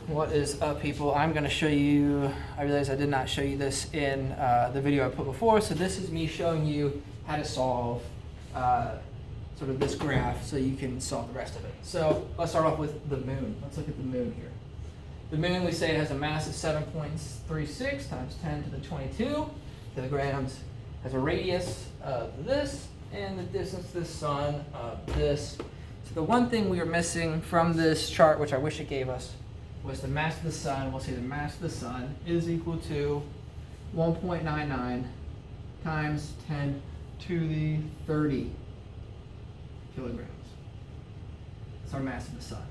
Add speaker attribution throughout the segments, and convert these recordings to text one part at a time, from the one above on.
Speaker 1: What is up, people? I'm going to show you, I realize I did not show you this in the video I put before, so this is me showing you how to solve sort of this graph so you can solve the rest of it. So let's start off with the moon. Let's look at the moon here. The moon, we say it has a mass of 7.36 times 10 to the 22 kilograms, has a radius of this, and the distance to the sun of this. So the one thing we are missing from this chart, which I wish it gave us, was the mass of the sun. We'll say the mass of the sun is equal to 1.99 times 10 to the 30 kilograms. That's our mass of the sun.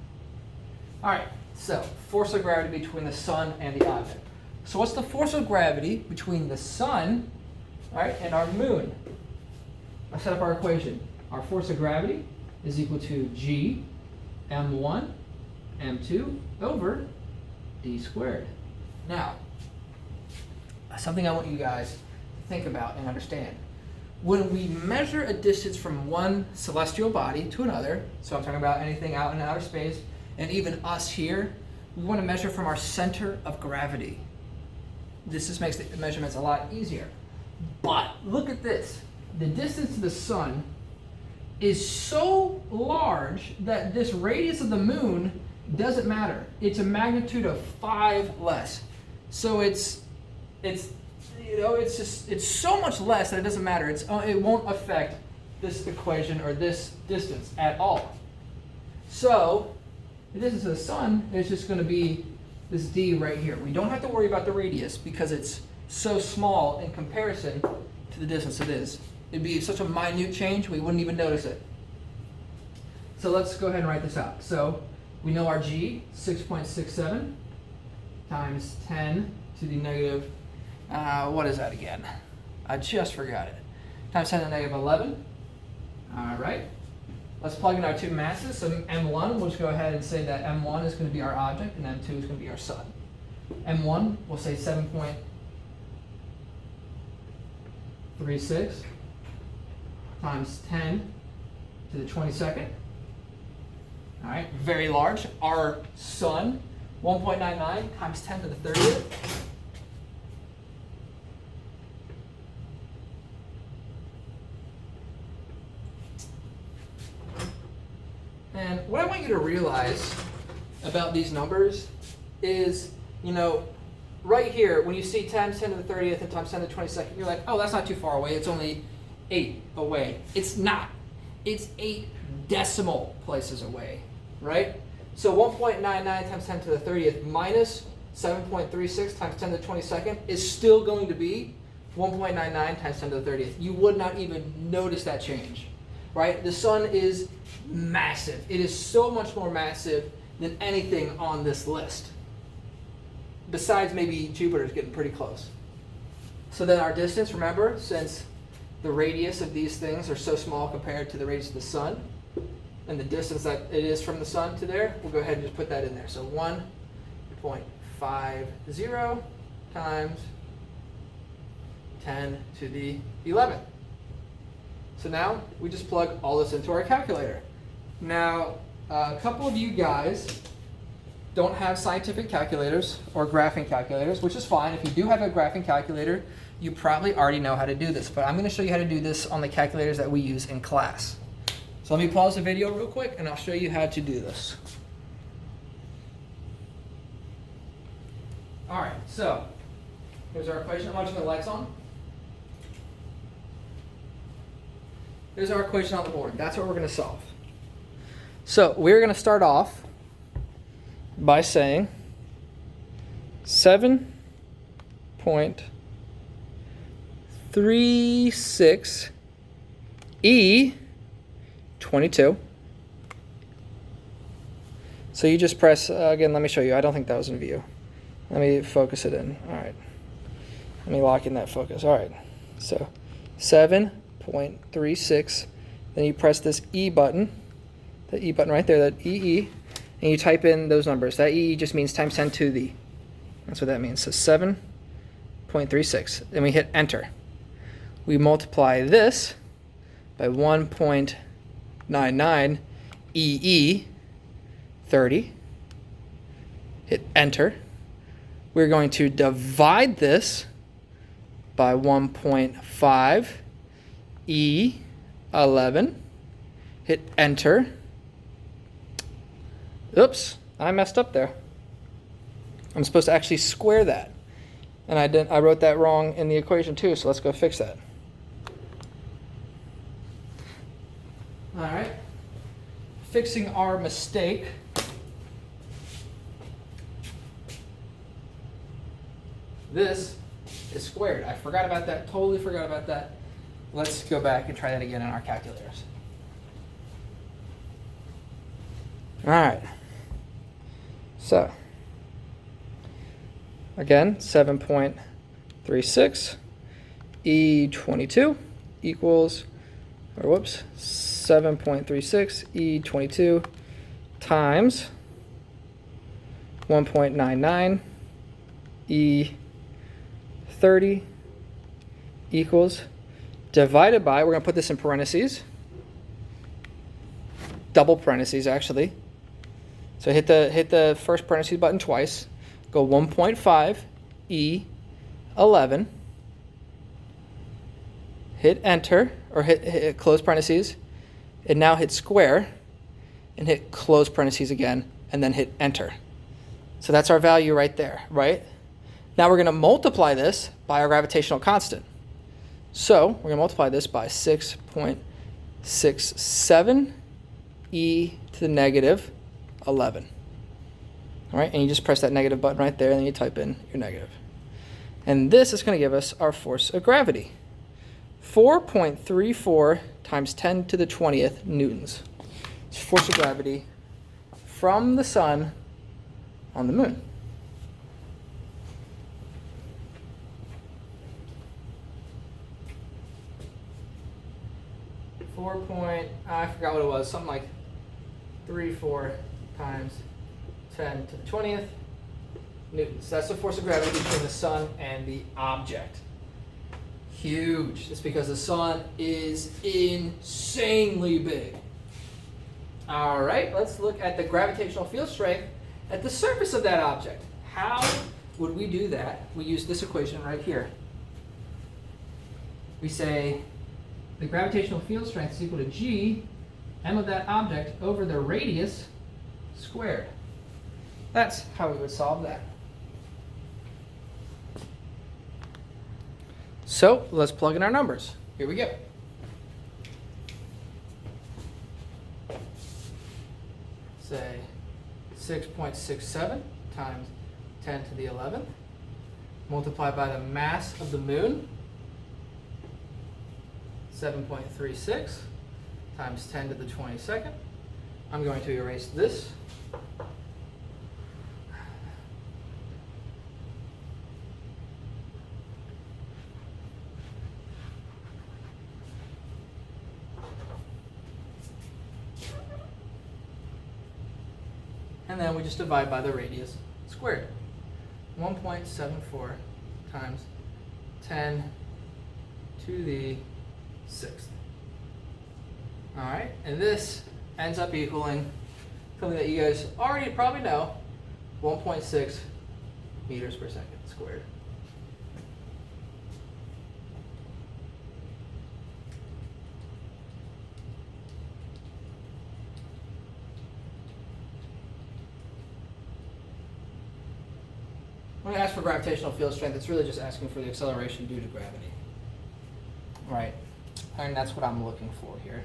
Speaker 1: All right, so force of gravity between the sun and the object. So what's the force of gravity between the sun, all right, and our moon? Let's set up our equation. Our force of gravity is equal to G m1 m2 over d squared. Now, something I want you guys to think about and understand. When we measure a distance from one celestial body to another, so I'm talking about anything out in outer space, and even us here, we want to measure from our center of gravity. This just makes the measurements a lot easier. But look at this. The distance to the sun is so large that this radius of the moon doesn't matter. It's a magnitude of 5 less. So it's so much less that it doesn't matter. It won't affect this equation or this distance at all. So the distance to the sun is just going to be this d right here. We don't have to worry about the radius because it's so small in comparison to the distance it is. It'd be such a minute change we wouldn't even notice it. So let's go ahead and write this out. So we know our G, 6.67 times 10 to the negative, what is that again? I just forgot it. Times 10 to the negative 11. All right. Let's plug in our two masses. So M1, we'll just go ahead and say that M1 is going to be our object and M2 is going to be our sun. M1, we'll say 7.36 times 10 to the 22nd. All right, very large. Our sun, 1.99 times 10 to the 30th. And what I want you to realize about these numbers is, right here, when you see times 10 to the 30th and times 10 to the 22nd, you're like, oh, that's not too far away. It's only 8 away. It's not. It's 8 decimal places away, right? So 1.99 times 10 to the 30th minus 7.36 times 10 to the 22nd is still going to be 1.99 times 10 to the 30th. You would not even notice that change, right? The sun is massive. It is so much more massive than anything on this list. Besides maybe Jupiter's getting pretty close. So then our distance, remember, since the radius of these things are so small compared to the radius of the sun, and the distance that it is from the sun to there, we'll go ahead and just put that in there. So 1.50 times 10 to the 11th. So now we just plug all this into our calculator. Now, a couple of you guys don't have scientific calculators or graphing calculators, which is fine. If you do have a graphing calculator, you probably already know how to do this, but I'm going to show you how to do this on the calculators that we use in class. So let me pause the video real quick and I'll show you how to do this. All right, so here's our equation. I'm watching the lights on. Here's our equation on the board. That's what we're going to solve. So we're going to start off by saying 7.36 E 22. So you just press, again, let me show you. I don't think that was in view. Let me focus it in. All right. Let me lock in that focus. All right. So 7.36. Then you press this E button, the E button right there, that EE, and you type in those numbers. That EE just means times 10 to the. That's what that means. So 7.36. Then we hit enter. We multiply this by 1.99 EE 30. Hit enter. We're going to divide this by 1.5 E11. Hit enter. Oops, I messed up there. I'm supposed to actually square that. And I didn't. I wrote that wrong in the equation too, so let's go fix that. All right. Fixing our mistake. This is squared. I forgot about that. Totally forgot about that. Let's go back and try that again in our calculators. All right. So, again, 7.36 E22 equals, or whoops, 7.36 E22 times 1.99 E30 equals, divided by, we're going to put this in parentheses, double parentheses actually. So hit the first parentheses button twice, go 1.5 E11, hit enter, or hit close parentheses, and now hit square, and hit close parentheses again, and then hit enter. So that's our value right there, right? Now we're going to multiply this by our gravitational constant. So we're going to multiply this by 6.67 e to the negative 11. All right, and you just press that negative button right there, and then you type in your negative. And this is going to give us our force of gravity. 4.34 times 10 to the 20th newtons. It's force of gravity from the sun on the moon. I forgot what it was, something like 34 times 10 to the 20th newtons. That's the force of gravity between the sun and the object. Huge. It's because the sun is insanely big. All right, let's look at the gravitational field strength at the surface of that object. How would we do that? We use this equation right here. We say the gravitational field strength is equal to G, m of that object, over the radius squared. That's how we would solve that. So let's plug in our numbers. Here we go. Say 6.67 times 10 to the 11th, multiplied by the mass of the moon, 7.36 times 10 to the 22nd. I'm going to erase this. And then we just divide by the radius squared. 1.74 times 10 to the 6th. All right, and this ends up equaling something that you guys already probably know, 1.6 meters per second squared. When I ask for gravitational field strength, it's really just asking for the acceleration due to gravity. Right, and that's what I'm looking for here.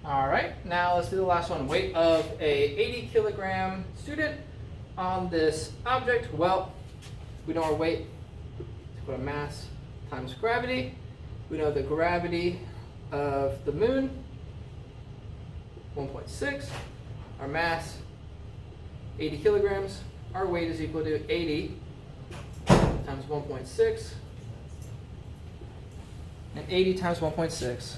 Speaker 1: All right, now let's do the last one. Weight of a 80 kilogram student on this object. Well, we know our weight is equal to mass times gravity. We know the gravity of the moon, 1.6. Our mass, 80 kilograms. Our weight is equal to 80 times 1.6. And 80 times 1.6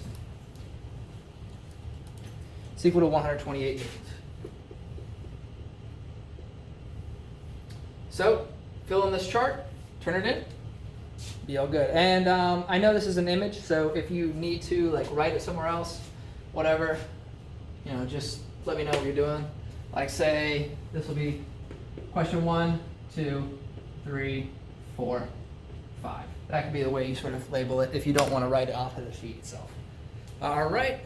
Speaker 1: is equal to 128 newtons. So, fill in this chart, turn it in, be all good. And I know this is an image, so if you need to like write it somewhere else, whatever, you know, just let me know what you're doing. Like say this will be question 1, 2, 3, 4, 5. That could be the way you sort of label it if you don't want to write it off of the sheet itself. All right.